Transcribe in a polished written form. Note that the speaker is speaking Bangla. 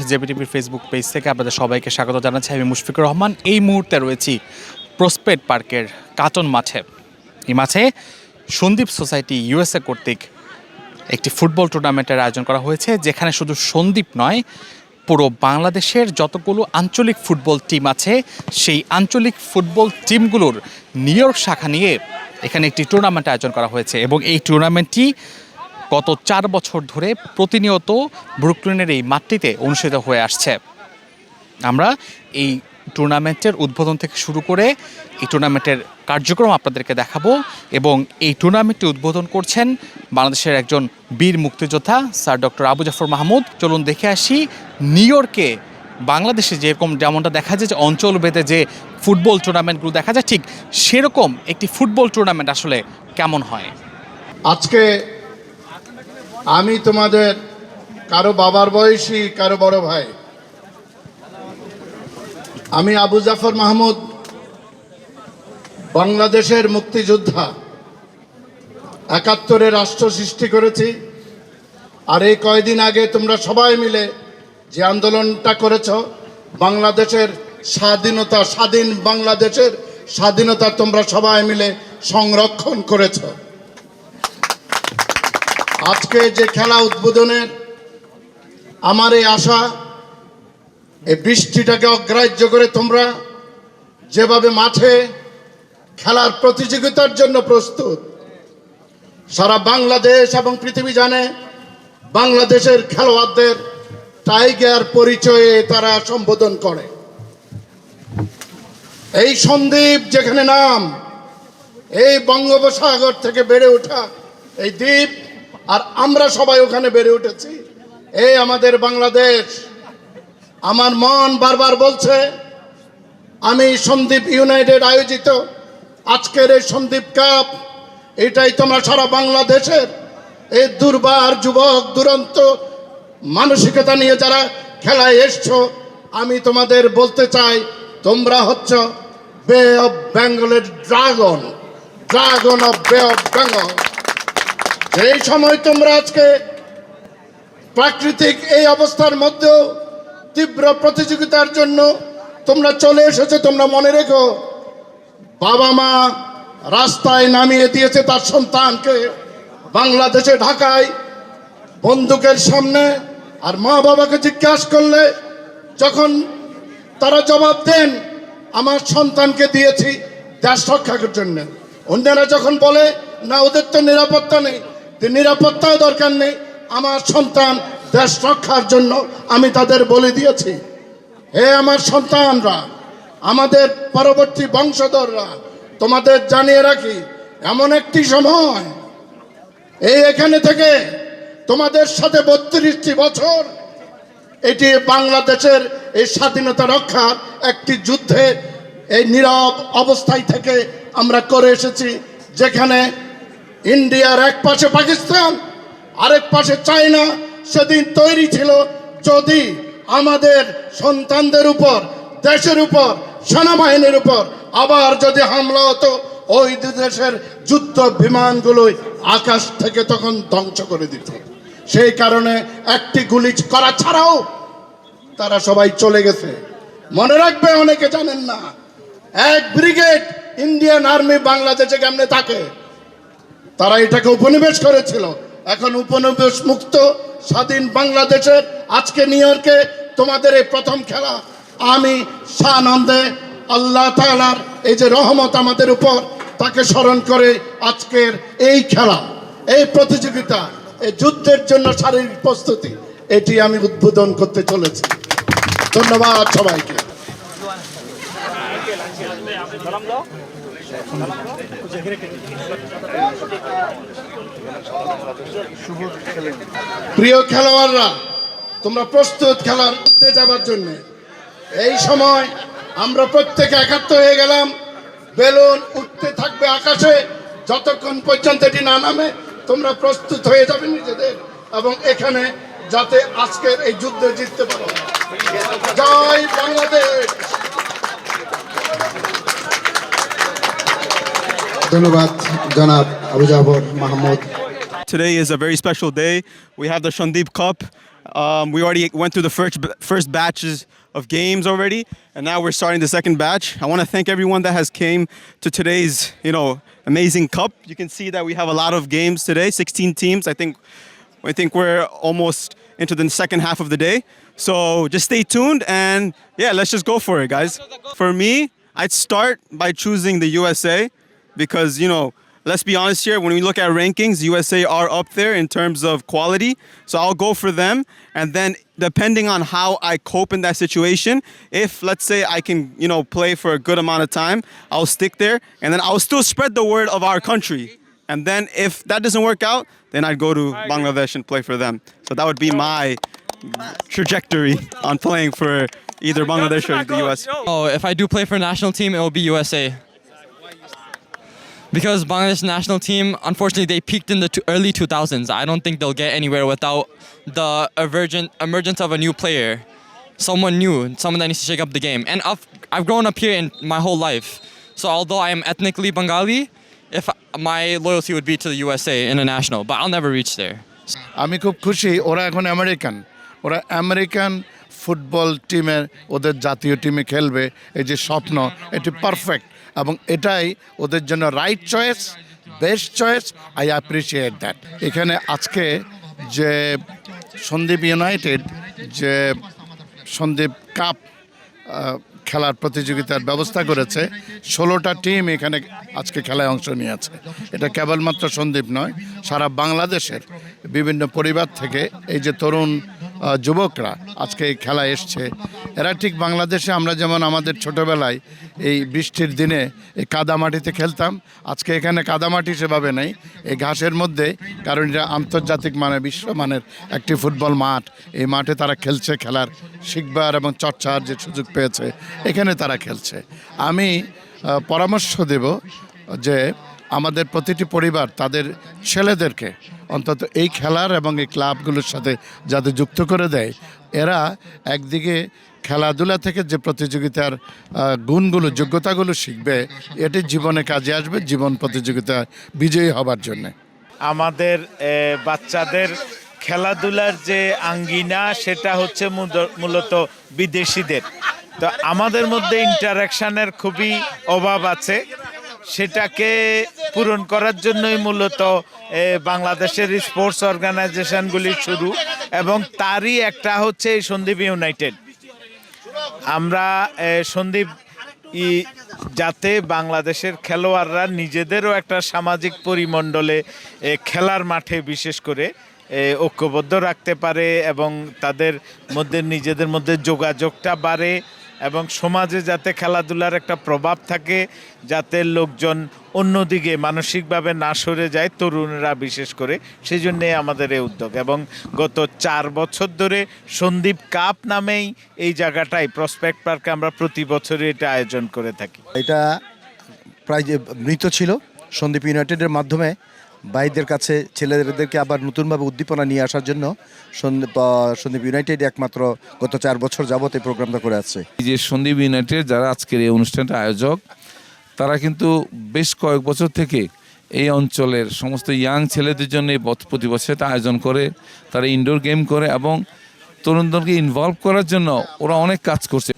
জেবিটিভির ফেসবুক পেজ থেকে আপনাদের সবাইকে স্বাগত জানাচ্ছি। আমি মুশফিকুর রহমান। এই মুহূর্তে রয়েছি প্রসপেক্ট পার্কের কাটন মাঠে। এই মাঠে সন্দীপ সোসাইটি ইউএসএ কর্তৃক একটি ফুটবল টুর্নামেন্টের আয়োজন করা হয়েছে, যেখানে শুধু সন্দীপ নয়, পুরো বাংলাদেশের যতগুলো আঞ্চলিক ফুটবল টিম আছে সেই আঞ্চলিক ফুটবল টিমগুলোর নিউ ইয়র্ক শাখা নিয়ে এখানে একটি টুর্নামেন্ট আয়োজন করা হয়েছে এবং এই টুর্নামেন্টটি গত 4 বছর ধরে প্রতিনিয়ত ব্রুকলিনের এই মাঠটিতে অনুষ্ঠিত হয়ে আসছে। আমরা এই টুর্নামেন্টের উদ্বোধন থেকে শুরু করে এই টুর্নামেন্টের কার্যক্রম আপনাদেরকে দেখাবো এবং এই টুর্নামেন্টটি উদ্বোধন করছেন বাংলাদেশের একজন বীর মুক্তিযোদ্ধা স্যার ডক্টর আবু জাফর মাহমুদ। চলুন দেখে আসি নিউ ইয়র্কে বাংলাদেশে যেমনটা দেখা যায় যে অঞ্চল ভেদে যে ফুটবল টুর্নামেন্টগুলো দেখা যায়, ঠিক সেরকম একটি ফুটবল টুর্নামেন্ট আসলে কেমন হয়। আজকে আমি তোমাদের কারো বাবার বয়সী, কারো বড় ভাই। আমি আবু জাফর মাহমুদ, বাংলাদেশের মুক্তিযোদ্ধা। ৭১-এ রাষ্ট্র সৃষ্টি করেছি। আর এই কয়দিন আগে তোমরা সবাই মিলে যে আন্দোলনটা করেছ, বাংলাদেশের স্বাধীনতা, স্বাধীন বাংলাদেশের স্বাধীনতা তোমরা সবাই মিলে সংরক্ষণ করেছ। আজকে যে খেলা উদ্বোধনের আমার এই আশা, এই বৃষ্টিটাকে অগ্রাহ্য করে তোমরা যেভাবে মাঠে খেলার প্রতিযোগিতার জন্য প্রস্তুত, সারা বাংলাদেশ এবং পৃথিবী জানে বাংলাদেশের খেলোয়াড়দের টাইগার পরিচয়ে তারা সম্বোধন করে। এই সন্দ্বীপ যেখানে নাম, এই বঙ্গোপসাগর থেকে বেড়ে ওঠা এই দ্বীপ, আর আমরা সবাই ওখানে বেড়ে উঠেছি। এই আমাদের বাংলাদেশ। আমার মন বারবার বলছে আমি সন্দ্বীপ ইউনাইটেড আয়োজিত আজকের এই সন্দ্বীপ কাপ, এটাই তোমরা সারা বাংলাদেশের এই দুর্বার যুবক দুরন্ত মানসিকতা নিয়ে যারা খেলায় এসছো, আমি তোমাদের বলতে চাই তোমরা হচ্ছ বে অফ বেঙ্গলের ড্রাগন, ড্রাগন অফ বে অফ বেঙ্গল। এই সময় তোমরা আজকে প্রাকৃতিক এই অবস্থার মধ্যেও তীব্র প্রতিযোগিতার জন্য তোমরা চলে এসেছো। তোমরা মনে রেখো, বাবা মা রাস্তায় নামিয়ে দিয়েছে তার সন্তানকে বাংলাদেশে, ঢাকায় বন্দুকের সামনে। আর মা বাবাকে জিজ্ঞাসা করলে যখন তারা জবাব দেন, আমার সন্তানকে দিয়েছি দেশ রক্ষার জন্য। অন্যরা যখন বলে না ওদের তো নিরাপত্তা নেই, নিরাপত্তাও দরকার নেই, আমার সন্তান দেশ রক্ষার জন্য আমি তাদের বলে দিয়েছি। হে আমার সন্তানরা, আমাদের পরবর্তী বংশধররা, তোমাদের জানিয়ে রাখি এমন একটি সময় এখানে থেকে তোমাদের সাথে 32টি বছর এটি বাংলাদেশের এই স্বাধীনতা রক্ষার একটি যুদ্ধে এই নীরব অবস্থায় থেকে আমরা করে এসেছি, যেখানে ইন্ডিয়ার এক পাশে পাকিস্তান, আরেক পাশে চায়না সেদিন তৈরি ছিল যদি আমাদের সন্তানদের উপর, দেশের উপর, সেনাবাহিনীর উপর আবার যদি হামলা হতো, ওই দেশের যুদ্ধ বিমানগুলোই আকাশ থেকে তখন ধ্বংস করে দিত। সেই কারণে একটি গুলি করা ছাড়াও তারা সবাই চলে গেছে। মনে রাখবে, অনেকে জানেন না, এক ব্রিগেড ইন্ডিয়ান আর্মি বাংলাদেশে কেমনে থাকে। তারা এটাকে উপনিবেশ করেছিল। এখন উপনিবেশ মুক্ত স্বাধীন বাংলাদেশের আজকে নিউ ইয়র্কে তোমাদের এই প্রথম খেলা। আমি সানন্দে আল্লাহ তাআলার এই যে রহমত আমাদের উপর, তাকে স্মরণ করে আজকের এই খেলা, এই প্রতিযোগিতা, এই যুদ্ধের জন্য শারীরিক প্রস্তুতি, এটি আমি উদ্বোধন করতে চলেছি। ধন্যবাদ সবাইকে। প্রিয় খেলোয়াড়রা, তোমরা প্রস্তুত খেলার মধ্যে যাবার জন্য। এই সময় আমরা প্রত্যেকে একাত্ম হয়ে গেলাম। বেলুন উঠতে থাকবে আকাশে যতক্ষণ পর্যন্ত এটি না নামে। তোমরা প্রস্তুত হয়ে যাবে নিজেদের, এবং এখানে যাতে আজকের এই যুদ্ধে জিততে পারো। জয় বাংলাদেশ। ধন্যবাদ জনাব Abu Zafar Mahmud. Today is a very special day. We have the Shandip Cup. We already went through the first batches of games already, and now we're starting the second batch. I want to thank everyone that has came to today's, amazing cup. You can see that we have a lot of games today, 16 teams. I think we're almost into the second half of the day. So just stay tuned and yeah, let's just go for it, guys. For me, I'd start by choosing the USA because, let's be honest here, when we look at rankings, USA are up there in terms of quality. So I'll go for them. And then depending on how I cope in that situation, if let's say I can, play for a good amount of time, I'll stick there. And then I'll still spread the word of our country. And then if that doesn't work out, then I'd go to Bangladesh and play for them. So that would be my trajectory on playing for either Bangladesh or the US. Oh, if I do play for a national team, it will be USA. Because Bangladesh national team, unfortunately, they peaked in the early 2000s. I don't think they'll get anywhere without the emergence of a new player. Someone new, someone that needs to shake up the game. And I've grown up here in my whole life. So although I am ethnically Bengali, my loyalty would be to the USA international, but I'll never reach there. আমি খুব খুশি ওরা এখন ওরা আমেরিকান ফুটবল টিমের ওদের জাতীয় টিমে খেলবে এই যে স্বপ্ন এটি পারফেক্ট এবং এটাই ওদের জন্য right choice best choice I appreciate that এখানে আজকে যে সন্দীপ ইউনাইটেড যে সন্দীপ কাপ খেলার প্রতিযোগিতার ব্যবস্থা করেছে 16টা টিম এখানে আজকে খেলায় অংশ নিয়েছে এটা কেবলমাত্র সন্দীপ নয় সারা বাংলাদেশের বিভিন্ন পরিবার থেকে এই যে তরুণ যুবকরা আজকে এই খেলায় এসছে এরা ঠিক বাংলাদেশে আমরা যেমন আমাদের ছোটবেলায় এই বৃষ্টির দিনে এই কাদামাটিতে খেলতাম আজকে এখানে কাদামাটি সেভাবে নেই এই ঘাসের মধ্যে কারণ এটা আন্তর্জাতিক মানে বিশ্বমানের একটি ফুটবল মাঠ এই মাঠে তারা খেলছে খেলার শিখবার এবং চর্চার যে সুযোগ পেয়েছে এখানে তারা খেলছে আমি পরামর্শ দেব যে আমাদের প্রতিটি পরিবার তাদের ছেলেদেরকে অন্তত এই খেলার এবং এই ক্লাবগুলোর সাথে যাতে যুক্ত করে দেয় এরা একদিকে খেলাধুলা থেকে যে প্রতিযোগিতার গুণগুলো যোগ্যতাগুলো শিখবে এটি জীবনে কাজে আসবে জীবন প্রতিযোগিতা বিজয়ী হবার জন্য আমাদের বাচ্চাদের খেলাধুলার যে আঙ্গিনা সেটা হচ্ছে মূলত বিদেশিদের তো আমাদের মধ্যে ইন্টারাকশনের খুবই অভাব আছে সেটাকে পূরণ করার জন্যই মূলত বাংলাদেশের স্পোর্টস অর্গানাইজেশনগুলি শুরু এবং তারই একটা হচ্ছে এই সন্দীপ ইউনাইটেড আমরা সন্দীপ যাতে বাংলাদেশের খেলোয়াড়রা নিজেদেরও একটা সামাজিক পরিমণ্ডলে খেলার মাঠে বিশেষ করে ঐক্যবদ্ধ রাখতে পারে এবং তাদের মধ্যে নিজেদের মধ্যে যোগাযোগটা বাড়ে এবং সমাজে যাতে খেলাধুলার একটা প্রভাব থাকে যাতে লোকজন অন্যদিকে মানসিকভাবে না সরে যায় তরুণরা বিশেষ করে সেই জন্যে আমাদের এই উদ্যোগ এবং গত 4 বছর ধরে সন্দীপ কাপ নামেই এই জায়গাটায় প্রসপেক্ট পার্কে আমরা প্রতি বছরই এটা আয়োজন করে থাকি এটা প্রায় যে মৃত ছিল সন্দীপ ইউনাইটেডের মাধ্যমে ভাইদের কাছে ছেলেদেরকে আবার নতুনভাবে উদ্দীপনা নিয়ে আসার জন্য সন্দীপ ইউনাইটেড একমাত্র গত 4 বছর যাবত এই প্রোগ্রামটা করে আসছে এই যে সন্দীপ ইউনাইটেড যারা আজকের এই অনুষ্ঠানটা আয়োজক তারা কিন্তু বেশ কয়েক বছর থেকে এই অঞ্চলের সমস্ত ইয়াং ছেলেদের জন্য প্রতি বছর এটা আয়োজন করে তারা ইনডোর গেম করে এবং তরুণদেরকে ইনভলভ করার জন্য ওরা অনেক কাজ করছে